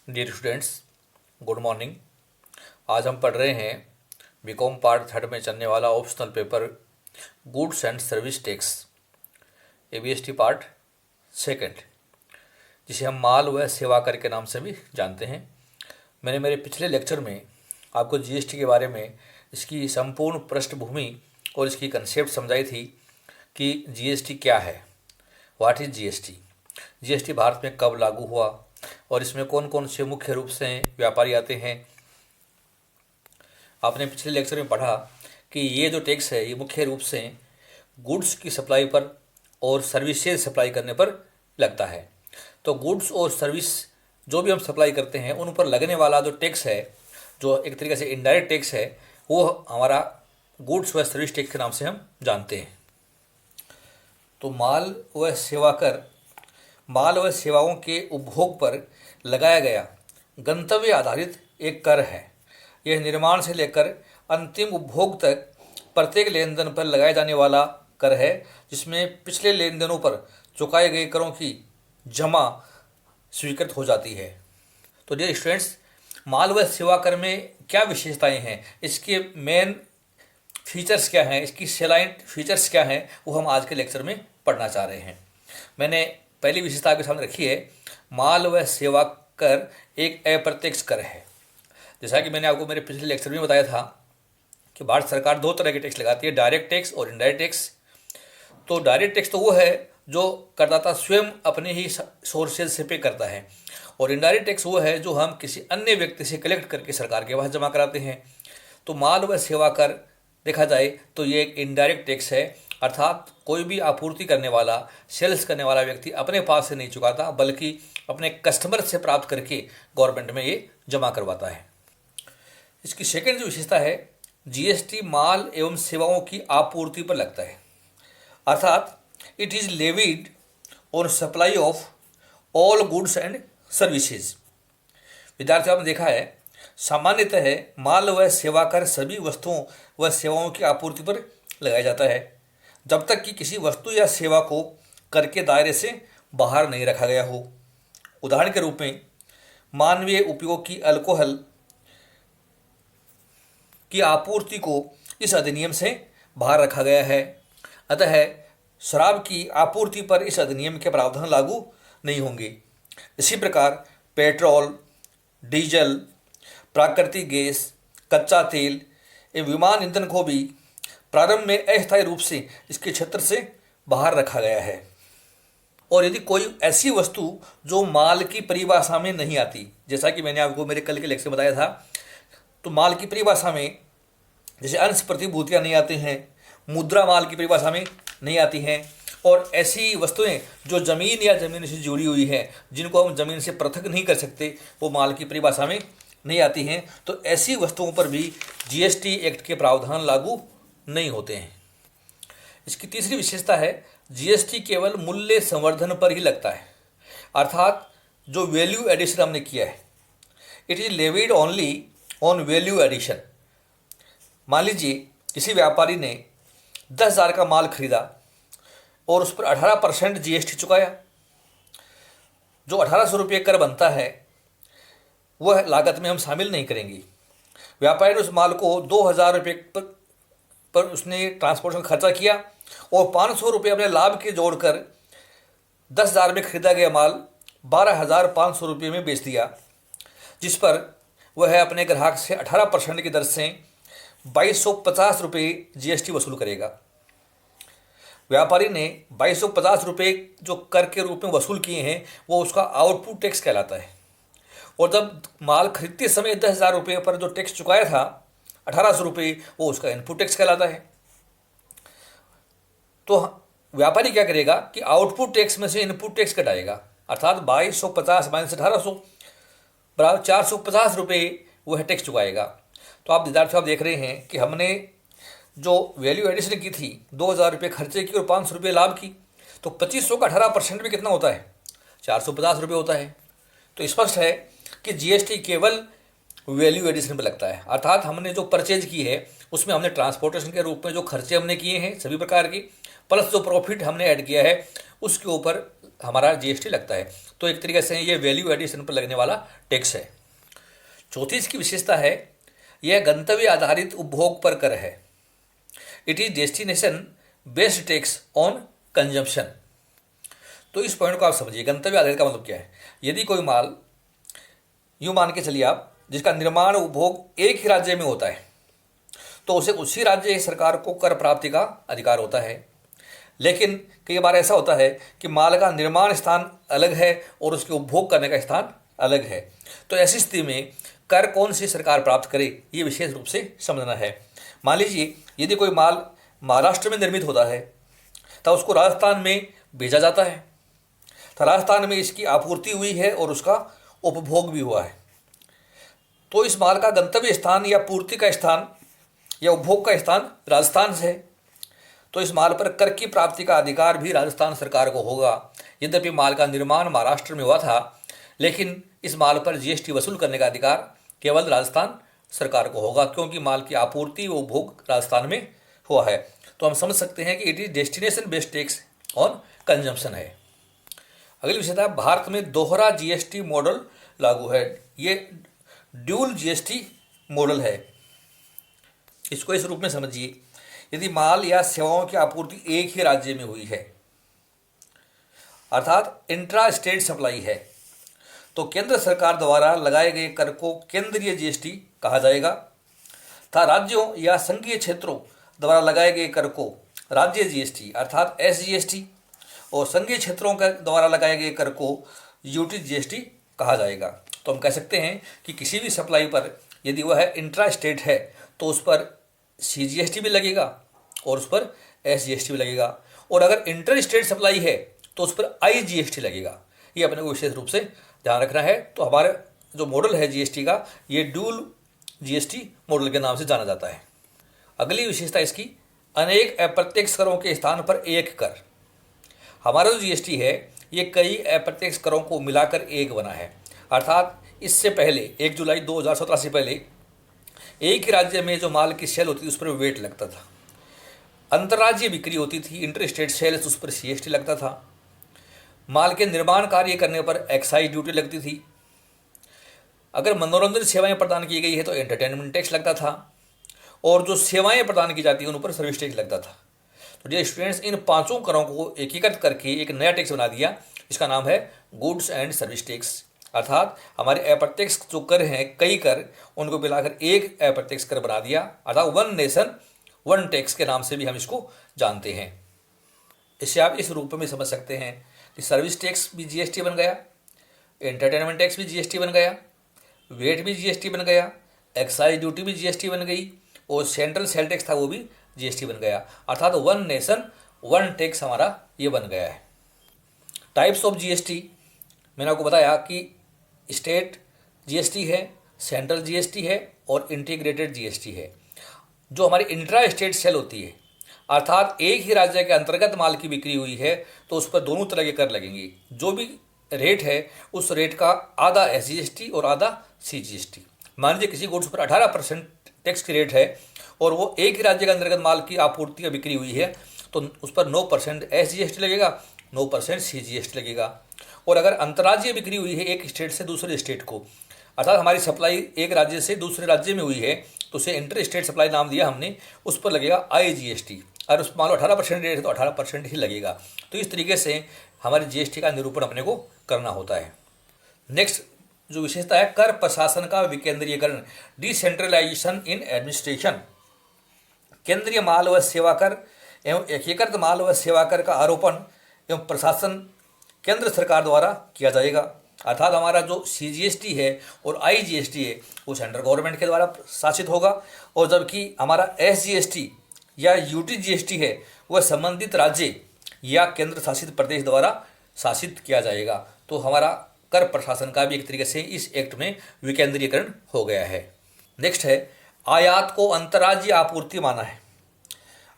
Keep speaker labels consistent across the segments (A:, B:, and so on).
A: Dear students, good morning. आज हम पढ़ रहे हैं बीकॉम पार्ट थर्ड में चलने वाला optional paper goods and service tax ABST part second, जिसे हम माल व सेवा कर के नाम से भी जानते हैं। मैंने मेरे पिछले लेक्चर में आपको जीएसटी के बारे में इसकी संपूर्ण पृष्ठभूमि और इसकी कंसेप्ट समझाई थी कि जीएसटी क्या है, what is GST, GST Bharat में कब लागू हुआ और इसमें कौन कौन से मुख्य रूप से व्यापारी आते हैं। आपने पिछले लेक्चर में पढ़ा कि ये जो टैक्स है ये मुख्य रूप से गुड्स की सप्लाई पर और सर्विसेज सप्लाई करने पर लगता है। तो गुड्स और सर्विस जो भी हम सप्लाई करते हैं उन पर लगने वाला जो टैक्स है, जो एक तरीके से इनडायरेक्ट टैक्स है, वो हमारा गुड्स व सर्विस टैक्स के नाम से हम जानते हैं। तो माल व सेवाओं के उपभोग पर लगाया गया गंतव्य आधारित एक कर है। यह निर्माण से लेकर अंतिम उपभोग तक प्रत्येक लेन देन पर लगाए जाने वाला कर है, जिसमें पिछले लेन देनों पर चुकाए गए करों की जमा स्वीकृत हो जाती है। तो डियर स्टूडेंट्स, माल व सेवा कर में क्या विशेषताएं हैं, इसके मेन फीचर्स क्या हैं, इसकी सेलाइंट फीचर्स क्या हैं, वो हम आज के लेक्चर में पढ़ना चाह रहे हैं। मैंने पहली विशेषता आपके सामने रखी है, माल व सेवा कर एक अप्रत्यक्ष कर है। जैसा कि मैंने आपको मेरे पिछले लेक्चर में बताया था कि भारत सरकार दो तरह के टैक्स लगाती है, डायरेक्ट टैक्स और इनडायरेक्ट टैक्स। तो डायरेक्ट टैक्स तो वो है जो करदाता स्वयं अपने ही सोर्सेज से पे करता है, और इनडायरेक्ट टैक्स वो है जो हम किसी अन्य व्यक्ति से कलेक्ट करके सरकार के पास जमा कराते हैं। तो माल व सेवा कर देखा जाए तो ये एक इनडायरेक्ट टैक्स है, अर्थात कोई भी आपूर्ति करने वाला, सेल्स करने वाला व्यक्ति अपने पास से नहीं चुकाता, बल्कि अपने कस्टमर से प्राप्त करके गवर्नमेंट में ये जमा करवाता है। इसकी सेकंड जो विशेषता है, जीएसटी माल एवं सेवाओं की आपूर्ति पर लगता है, अर्थात it is levied on supply of all goods and services. विद्यार्थियों, आपने देखा है सामान्यतः माल व सेवा कर सभी वस्तुओं व सेवाओं की आपूर्ति पर लगाया जाता है, जब तक कि किसी वस्तु या सेवा को कर के दायरे से बाहर नहीं रखा गया हो। उदाहरण के रूप में मानवीय उपयोग की अल्कोहल की आपूर्ति को इस अधिनियम से बाहर रखा गया है, अतः शराब की आपूर्ति पर इस अधिनियम के प्रावधान लागू नहीं होंगे। इसी प्रकार पेट्रोल, डीजल, प्राकृतिक गैस, कच्चा तेल एवं विमान ईंधन को भी प्रारंभ में अस्थायी रूप से इसके क्षेत्र से बाहर रखा गया है। और यदि कोई ऐसी वस्तु जो माल की परिभाषा में नहीं आती, जैसा कि मैंने आपको मेरे कल के लेक्चर में बताया था, तो माल की परिभाषा में जैसे अंश प्रतिभूतियाँ नहीं आती हैं, मुद्रा माल की परिभाषा में नहीं आती हैं, और ऐसी वस्तुएं जो ज़मीन या ज़मीन से जुड़ी हुई हैं, जिनको हम ज़मीन से पृथक नहीं कर सकते, वो माल की परिभाषा में नहीं आती हैं, तो ऐसी वस्तुओं पर भी जीएसटी एक्ट के प्रावधान लागू नहीं होते हैं। इसकी तीसरी विशेषता है, जीएसटी केवल मूल्य संवर्धन पर ही लगता है, अर्थात जो वैल्यू एडिशन हमने किया है, it is levied only on value addition. मान लीजिए किसी व्यापारी ने 10,000 का माल खरीदा और उस पर 18% जीएसटी चुकाया। जो 1800 रुपये कर बनता है वह लागत में हम शामिल नहीं करेंगे। व्यापारी ने उस माल को 2,000 रुपये पर उसने ट्रांसपोर्टेशन खर्चा किया और 500 रुपये अपने लाभ के जोड़कर 10,000 में खरीदा गया माल 12,500 रुपये में बेच दिया, जिस पर वह अपने ग्राहक से 18% की दर से 2,250 रुपये जीएसटी वसूल करेगा। व्यापारी ने 2,250 रुपये जो कर के रूप में वसूल किए हैं वो उसका आउटपुट टैक्स कहलाता है, और जब माल खरीदते समय 10,000 रुपये पर जो टैक्स चुकाया था 1,800 रुपये, वो उसका इनपुट टैक्स कहलाता है। तो व्यापारी क्या करेगा कि आउटपुट टैक्स में से इनपुट टैक्स घटाएगा, अर्थात 2,250 माइनस 1,800 बराबर 450 रुपये वह टैक्स चुकाएगा। तो आप विद्यार्थियों, आप देख रहे हैं कि हमने जो वैल्यू एडिशन की थी 2,000 रुपये खर्चे की और 500 रुपये लाभ की, तो 2,500 का 18% में कितना होता है, 450 रुपये होता है। तो स्पष्ट है कि जीएसटी केवल वैल्यू एडिशन पर लगता है, अर्थात हमने जो परचेज की है उसमें हमने ट्रांसपोर्टेशन के रूप में जो खर्चे हमने किए हैं सभी प्रकार की, प्लस जो प्रॉफिट हमने ऐड किया है उसके ऊपर हमारा जीएसटी लगता है। तो एक तरीके से ये वैल्यू एडिशन पर लगने वाला टैक्स है। चौथी इसकी विशेषता है, यह गंतव्य आधारित उपभोग पर कर है। It is destination based tax on consumption. तो इस पॉइंट को आप समझिए, गंतव्य आधारित का मतलब क्या है। यदि कोई माल, यूं मान के चलिए आप, जिसका निर्माण उपभोग एक ही राज्य में होता है, तो उसे उसी राज्य की सरकार को कर प्राप्ति का अधिकार होता है। लेकिन कई बार ऐसा होता है कि माल का निर्माण स्थान अलग है और उसके उपभोग करने का स्थान अलग है। तो ऐसी स्थिति में कर कौन सी सरकार प्राप्त करे, ये विशेष रूप से समझना है। मान लीजिए यदि कोई माल महाराष्ट्र में निर्मित होता है तो उसको राजस्थान में भेजा जाता है, तो राजस्थान में इसकी आपूर्ति हुई है और उसका उपभोग भी हुआ है। तो इस माल का गंतव्य स्थान या पूर्ति का स्थान या उपभोग का स्थान राजस्थान से है, तो इस माल पर कर की प्राप्ति का अधिकार भी राजस्थान सरकार को होगा। यद्यपि माल का निर्माण महाराष्ट्र में हुआ था, लेकिन इस माल पर जीएसटी वसूल करने का अधिकार केवल राजस्थान सरकार को होगा, क्योंकि माल की आपूर्ति व उपभोग राजस्थान में हुआ है। तो हम समझ सकते हैं कि it is destination based tax on consumption है। अगली विषयता, भारत में दोहरा जीएसटी मॉडल लागू है। ये ड्यूल जीएसटी मॉडल है। इसको इस रूप में समझिए, यदि माल या सेवाओं की आपूर्ति एक ही राज्य में हुई है, अर्थात इंट्रा स्टेट सप्लाई है, तो केंद्र सरकार द्वारा लगाए गए कर को केंद्रीय जीएसटी कहा जाएगा, तथा राज्यों या संघीय क्षेत्रों द्वारा लगाए गए कर को राज्य जीएसटी अर्थात एसजीएसटी और संघीय क्षेत्रों के द्वारा लगाए गए कर को यूटी जीएसटी कहा जाएगा। तो हम कह सकते हैं कि किसी भी सप्लाई पर यदि वह इंट्रा स्टेट है तो उस पर सीजीएसटी भी लगेगा और उस पर एसजीएसटी भी लगेगा, और अगर इंटर स्टेट सप्लाई है तो उस पर आईजीएसटी लगेगा। ये अपने को विशेष रूप से ध्यान रखना है। तो हमारे जो मॉडल है जीएसटी का, ये ड्यूल जीएसटी मॉडल के नाम से जाना जाता है। अगली विशेषता इसकी, अनेक अप्रत्यक्ष करों के स्थान पर एक कर। हमारा जो जीएसटी है ये कई अप्रत्यक्ष करों को मिलाकर एक बना है, अर्थात इससे पहले 1 जुलाई 2017 से पहले एक ही राज्य में जो माल की सेल होती थी उस पर वेट लगता था। अंतर्राज्यीय बिक्री होती थी, इंटर स्टेट सेल्स, उस पर सीएसटी लगता था। माल के निर्माण कार्य करने पर एक्साइज ड्यूटी लगती थी। अगर मनोरंजन सेवाएं प्रदान की गई है तो एंटरटेनमेंट टैक्स लगता था, और जो सेवाएं प्रदान की जाती हैं उन पर सर्विस टैक्स लगता था। तो डियर स्टूडेंट्स, इन पांचों करों को एकीकृत करके एक नया टैक्स बना दिया, इसका नाम है गुड्स एंड सर्विस टैक्स। अर्थात हमारे अप्रत्यक्ष जो कर हैं, कई कर, उनको मिलाकर एक अप्रत्यक्ष कर बना दिया, अर्थात वन नेशन वन टैक्स के नाम से भी हम इसको जानते हैं। इससे आप इस रूप में समझ सकते हैं कि सर्विस टैक्स भी जीएसटी बन गया, एंटरटेनमेंट टैक्स भी जीएसटी बन गया, वेट भी जीएसटी बन गया, एक्साइज ड्यूटी भी जीएसटी बन गई, और सेंट्रल सेल टैक्स था वो भी जीएसटी बन गया। अर्थात वन नेशन वन टैक्स हमारा ये बन गया है। टाइप्स ऑफ जीएसटी मैंने आपको बताया कि स्टेट जीएसटी है, सेंट्रल जीएसटी है और इंटीग्रेटेड जीएसटी है। जो हमारी इंट्रा स्टेट सेल होती है, अर्थात एक ही राज्य के अंतर्गत माल की बिक्री हुई है तो उस पर दोनों तरह के कर लगेंगे। जो भी रेट है उस रेट का आधा एसजीएसटी और आधा सीजीएसटी। मान लीजिए किसी गुड्स पर 18% टैक्स की रेट है और वो एक ही राज्य के अंतर्गत माल की आपूर्ति या बिक्री हुई है तो उस पर 9% एसजीएसटी लगेगा, 9% सीजीएसटी लगेगा। और अगर अंतर्राज्यीय बिक्री हुई है एक स्टेट से दूसरे स्टेट को, अर्थात हमारी सप्लाई एक राज्य से दूसरे राज्य में हुई है तो उसे इंटर स्टेट सप्लाई नाम दिया हमने, उस पर लगेगा आईजीएसटी। और उस मान लो 18% रेट है तो 18% ही लगेगा। तो इस तरीके से हमारे जीएसटी का निरूपण अपने को करना होता है। नेक्स्ट जो विशेषता है, कर प्रशासन का विकेंद्रीयकरण, डिसेंट्रलाइजेशन इन एडमिनिस्ट्रेशन। केंद्रीय माल व सेवा कर एवं एकीकृत माल व सेवा कर का आरोपण एवं प्रशासन केंद्र सरकार द्वारा किया जाएगा। अर्थात हमारा जो सीजीएसटी है और आईजीएसटी है वो सेंट्रल गवर्नमेंट के द्वारा शासित होगा, और जबकि हमारा एसजीएसटी या यूटीजीएसटी है वह संबंधित राज्य या केंद्र शासित प्रदेश द्वारा शासित किया जाएगा। तो हमारा कर प्रशासन का भी एक तरीके से इस एक्ट में विकेंद्रीकरण हो गया है। नेक्स्ट है, आयात को अंतर्राज्यीय आपूर्ति माना है।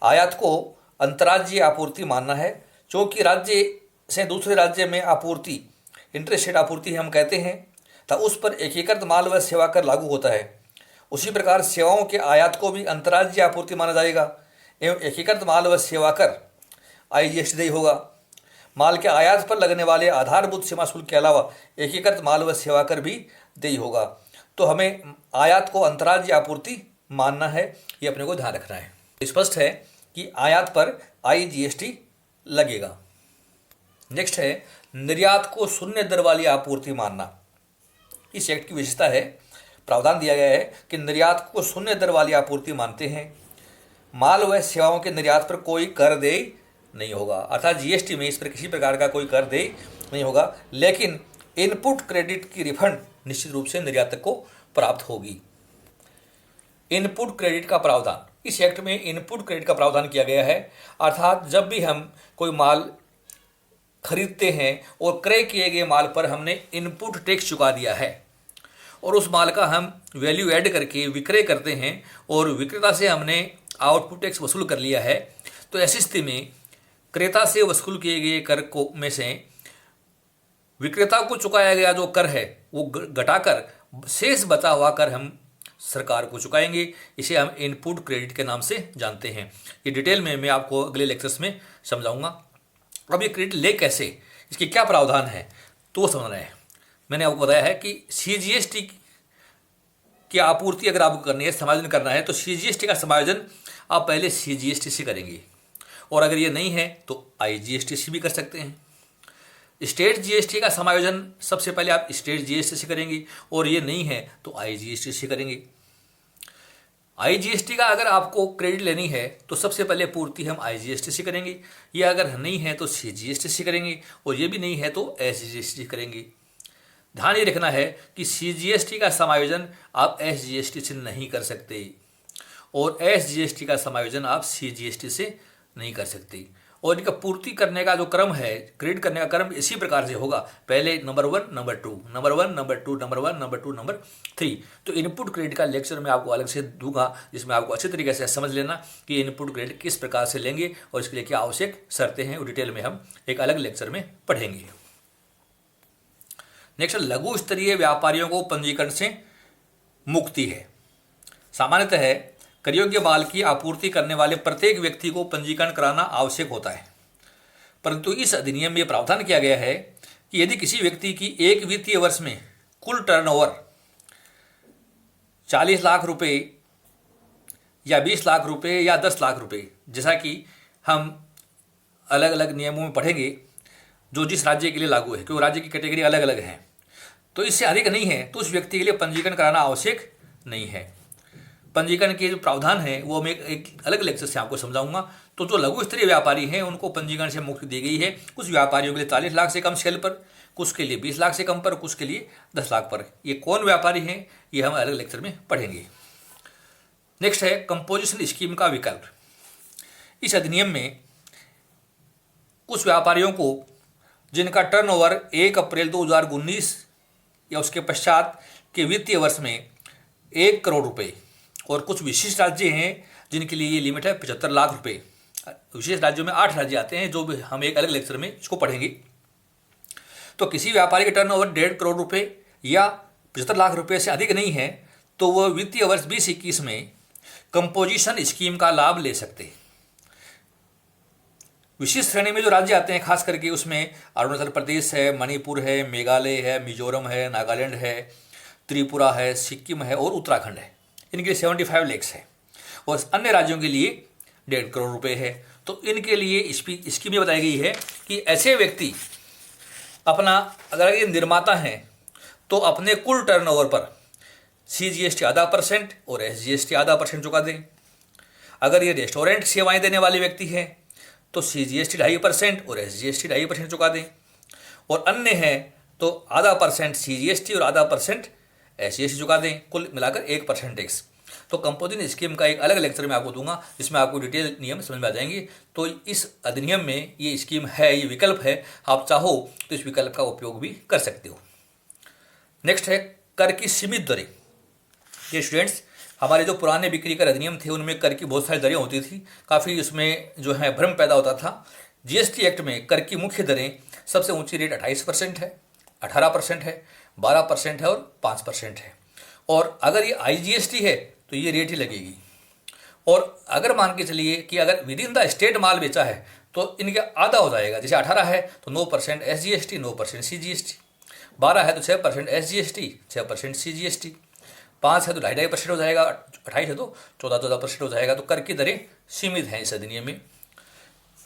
A: आयात को अंतर्राज्यीय आपूर्ति मानना है क्योंकि राज्य से दूसरे राज्य में आपूर्ति, इंटरस्टेट आपूर्ति हम कहते हैं, तो उस पर एकीकृत माल व सेवा कर लागू होता है। उसी प्रकार सेवाओं के आयात को भी अंतर्राज्यीय आपूर्ति माना जाएगा एवं एकीकृत माल व सेवा कर आईजीएसटी होगा। माल के आयात पर लगने वाले आधारभूत सीमा शुल्क के अलावा एकीकृत माल व सेवा कर भी देय होगा। तो हमें आयात को अंतर्राज्यीय आपूर्ति मानना है, ये अपने को ध्यान रखना है। स्पष्ट है कि आयात पर IGST लगेगा। नेक्स्ट है निर्यात को शून्य दर वाली आपूर्ति मानना। इस एक्ट की विशेषता है, प्रावधान दिया गया है कि निर्यात को शून्य दर वाली आपूर्ति मानते हैं। माल व सेवाओं के निर्यात पर कोई कर देय नहीं होगा, अर्थात GST में इस पर किसी प्रकार का कोई कर देय नहीं होगा, लेकिन इनपुट क्रेडिट की रिफंड निश्चित रूप से निर्यातक को प्राप्त होगी। इनपुट क्रेडिट का प्रावधान, इस एक्ट में इनपुट क्रेडिट का प्रावधान किया गया है, अर्थात जब भी हम कोई माल खरीदते हैं और क्रय किए गए माल पर हमने इनपुट टैक्स चुका दिया है और उस माल का हम वैल्यू ऐड करके विक्रय करते हैं और विक्रेता से हमने आउटपुट टैक्स वसूल कर लिया है, तो ऐसी स्थिति में क्रेता से वसूल किए गए कर को में से विक्रेता को चुकाया गया जो कर है वो घटाकर शेष बचा हुआ कर हम सरकार को चुकाएंगे। इसे हम इनपुट क्रेडिट के नाम से जानते हैं। ये डिटेल में मैं आपको अगले लेक्चर्स में समझाऊंगा। अब ये क्रेडिट ले कैसे, इसके क्या प्रावधान है तो समझना है। मैंने आपको बताया है कि CGST की आपूर्ति अगर आपको करनी है, समायोजन करना है, तो CGST का समायोजन आप पहले CGST से करेंगे और अगर ये नहीं है तो IGST से भी कर सकते हैं। स्टेट GST का समायोजन सबसे पहले आप स्टेट GST से करेंगे और ये नहीं है तो IGST से करेंगे। IGST का अगर आपको क्रेडिट लेनी है तो सबसे पहले पूर्ति हम IGST से करेंगे, ये अगर नहीं है तो CGST से करेंगे और ये भी नहीं है तो SGST करेंगे। ध्यान ये रखना है कि CGST का समायोजन आप SGST से नहीं कर सकते और SGST का समायोजन आप CGST से नहीं कर सकते। और इनका पूर्ति करने का जो क्रम है, क्रेडिट करने का क्रम इसी प्रकार से होगा, पहले number 1, number 2, number 1, number 2, number 1, number 2, number 3। तो इनपुट क्रेडिट का लेक्चर मैं आपको अलग से दूंगा, जिसमें आपको अच्छी तरीके से समझ लेना कि इनपुट क्रेडिट किस प्रकार से लेंगे और इसके लिए क्या आवश्यक शर्तें हैं, वो डिटेल में हम एक अलग लेक्चर में पढ़ेंगे। नेक्स्ट, लघु स्तरीय व्यापारियों को पंजीकरण से मुक्ति है। सामान्यतः कर योग्य माल की आपूर्ति करने वाले प्रत्येक व्यक्ति को पंजीकरण कराना आवश्यक होता है, परंतु इस अधिनियम में प्रावधान किया गया है कि यदि किसी व्यक्ति की एक वित्तीय वर्ष में कुल टर्नओवर 40 लाख रुपए या 20 लाख रुपए या 10 लाख रुपए, जैसा कि हम अलग अलग नियमों में पढ़ेंगे जो जिस राज्य के लिए लागू है, क्योंकि राज्य की कैटेगरी अलग अलग है, तो इससे अधिक नहीं है तो उस व्यक्ति के लिए पंजीकरण कराना आवश्यक नहीं है। पंजीकरण के जो प्रावधान है वो मैं एक अलग लेक्चर से आपको समझाऊंगा। तो जो लघु स्तरीय व्यापारी हैं उनको पंजीकरण से मुक्ति दी गई है। कुछ व्यापारियों के लिए 40 लाख से कम सेल पर, कुछ के लिए 20 लाख से कम पर, कुछ के लिए 10 लाख पर। ये कौन व्यापारी हैं ये हम अलग लेक्चर में पढ़ेंगे। नेक्स्ट है कंपोजिशन स्कीम का विकल्प। इस अधिनियम में कुछ व्यापारियों को जिनका टर्नओवर 1 अप्रैल 2019 या उसके पश्चात के वित्तीय वर्ष में 1 करोड़ रुपए, और कुछ विशिष्ट राज्य हैं जिनके लिए ये लिमिट है 75 लाख रुपए। विशेष राज्यों में 8 राज्य आते हैं जो भी हम एक अलग लेक्चर में इसको पढ़ेंगे। तो किसी व्यापारी का टर्नओवर 1.5 करोड़ रुपए या 75 लाख रुपए से अधिक नहीं है तो वह वित्तीय वर्ष 2021 में कंपोजिशन स्कीम का लाभ ले सकते हैं। विशिष्ट श्रेणी में जो राज्य आते हैं खास करके उसमें अरुणाचल प्रदेश है, मणिपुर है, मेघालय है, मिजोरम है, नागालैंड है, त्रिपुरा है, सिक्किम है और उत्तराखंड है। इनके लिए 75 लाख है और अन्य राज्यों के लिए 1.5 करोड़ रुपए है। तो इनके लिए स्कीम ये बताई गई है कि ऐसे व्यक्ति अपना, अगर ये निर्माता हैं तो अपने कुल टर्नओवर पर CGST आधा % और SGST आधा % चुका दें। अगर ये रेस्टोरेंट सेवाएं देने वाले व्यक्ति हैं तो CGST 2.5% और SGST 2.5% चुका दें, और अन्य हैं तो आधा % CGST और आधा % SGST चुका दें, कुल मिलाकर 1% टैक्स। तो कंपोजिशन स्कीम का एक अलग लेक्चर में आपको दूंगा जिसमें आपको डिटेल नियम समझ में आ जाएंगे। तो इस अधिनियम में ये स्कीम है, ये विकल्प है, आप चाहो तो इस विकल्प का उपयोग भी कर सकते हो। नेक्स्ट है कर की सीमित दरें। ये स्टूडेंट्स, हमारे जो पुराने बिक्री कर अधिनियम थे उनमें कर की बहुत सारी दरें होती थी, काफ़ी उसमें जो है भ्रम पैदा होता था। GST एक्ट में कर की मुख्य दरें, सबसे ऊंची रेट 28% है, 18% है, 12% है और 5% है। और अगर ये IGST है तो ये रेट ही लगेगी। और अगर मान के चलिए कि अगर विद इन द स्टेट माल बेचा है तो इनके आधा हो जाएगा। जैसे 18 है तो 9% SGST, 9% CGST। 12 है तो 6% SGST, 6% CGST। 5 है तो 2.5% हो जाएगा। 28 है तो 14% हो जाएगा। तो कर की दरें सीमित हैं इस अधिनियम में।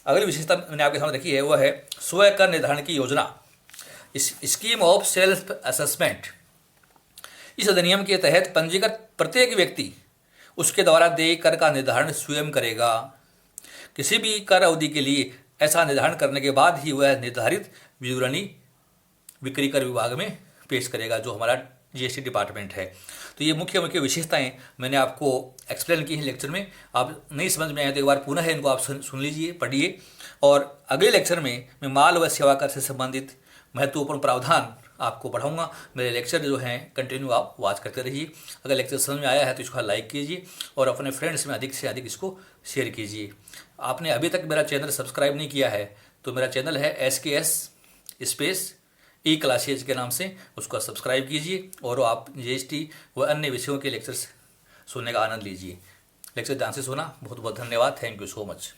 A: अगली विशेषता मैंने आपके सामने रखी है वह है स्वयं कर निर्धारण की योजना, इस स्कीम ऑफ सेल्फ असेसमेंट। इस अधिनियम के तहत पंजीकृत प्रत्येक व्यक्ति उसके द्वारा देय कर का निर्धारण स्वयं करेगा। किसी भी कर अवधि के लिए ऐसा निर्धारण करने के बाद ही वह निर्धारित विवरणी बिक्री कर विभाग में पेश करेगा, जो हमारा GST डिपार्टमेंट है। तो ये मुख्य मुख्य विशेषताएं मैंने आपको एक्सप्लेन की है लेक्चर में। आप नहीं समझ में आए तो एक बार पुनः इनको आप सुन लीजिए, पढ़िए। और अगले लेक्चर में मैं माल व सेवा कर से संबंधित महत्वपूर्ण प्रावधान आपको पढ़ाऊंगा। मेरे लेक्चर जो हैं कंटिन्यू आप वॉच करते रहिए। अगर लेक्चर समझ में आया है तो इसको लाइक कीजिए और अपने फ्रेंड्स में अधिक से अधिक इसको शेयर कीजिए। आपने अभी तक मेरा चैनल सब्सक्राइब नहीं किया है तो मेरा चैनल है SKS स्पेस ई क्लासेज के नाम से, उसको सब्सक्राइब कीजिए और आप GST व अन्य विषयों के लेक्चर्स सुनने का आनंद लीजिए। लेक्चर ध्यान से सुना, बहुत बहुत धन्यवाद। Thank you so much.